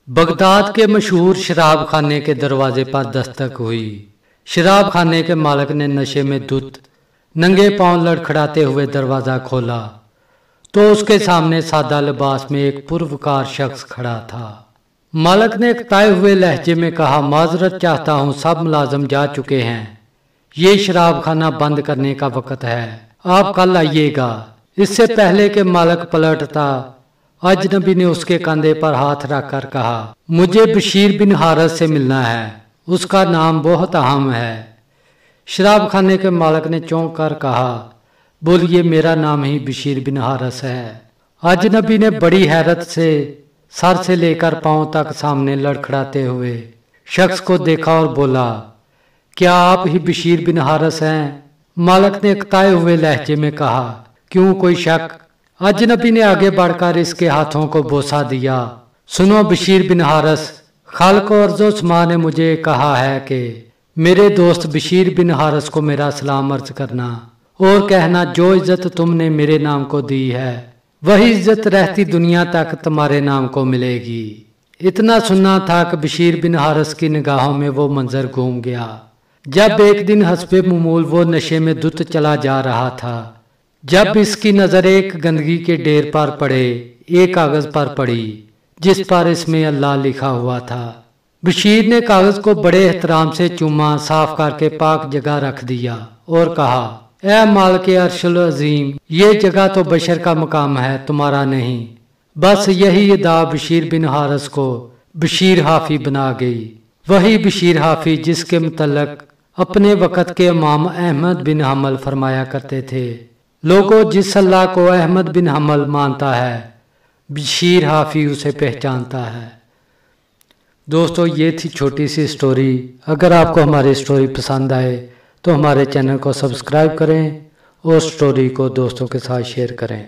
Baghdad के मशहूर शराब खाने के दरवाजे पर दस्तक हुई। शराब खाने के मालिक ने नशे में धुत नंगे पांव लड़खड़ाते हुए दरवाजा खोला तो उसके सामने सादा लिबास में एक पुरवकार शख्स खड़ा था। मालिक ने एक ताए हुए लहजे में कहा, माजरत चाहता हूँ, सब मुलाजिम जा चुके हैं, ये शराब खाना बंद करने का वक्त है, आप कल आइएगा। इससे पहले के मालिक पलटता, अजनबी ने उसके कंधे पर हाथ रखकर कहा, मुझे बशीर बिन हारिस से मिलना है, उसका नाम बहुत अहम है। शराब खाने के मालिक ने चौंक कर कहा, बोलिए, मेरा नाम ही बशीर बिन हारिस है। अजनबी ने बड़ी हैरत से सर से लेकर पांव तक सामने लड़खड़ाते हुए शख्स को देखा और बोला, क्या आप ही बशीर बिन हारिस हैं? मालिक ने इकताए हुए लहजे में कहा, क्यों, कोई शक? अजनबी ने आगे बढ़कर इसके हाथों को बोसा दिया। सुनो बशीर बिन हारिस, खालिक और अर्ज़ो समा ने मुझे कहा है कि मेरे दोस्त बशीर बिन हारिस को मेरा सलाम अर्ज करना और कहना, जो इज्जत तुमने मेरे नाम को दी है वही इज्जत रहती दुनिया तक तुम्हारे नाम को मिलेगी। इतना सुनना था कि बशीर बिन हारिस की निगाहों में वो मंजर घूम गया जब एक दिन हस्बे मामूल वो नशे में धुत चला जा रहा था। जब इसकी नजर एक गंदगी के ढेर पर पड़े, एक कागज पर पड़ी जिस पर इसमें अल्लाह लिखा हुआ था। बशीर ने कागज को बड़े एहतराम से चूमा, साफ करके पाक जगह रख दिया और कहा, ऐ मालिक अर्शुल अजीम, ये जगह तो बशर का मकाम है, तुम्हारा नहीं। बस यही अदा बशीर बिन हारिस को बशीर हाफी बना गई। वही बशीर हाफी जिसके मुतल्लक अपने वक़्त के इमाम अहमद बिन हम्बल फरमाया करते थे, लोगों, जिस अल्लाह को अहमद बिन हम्बल मानता है, बशीर हाफी उसे पहचानता है। दोस्तों, ये थी छोटी सी स्टोरी। अगर आपको हमारी स्टोरी पसंद आए तो हमारे चैनल को सब्सक्राइब करें और स्टोरी को दोस्तों के साथ शेयर करें।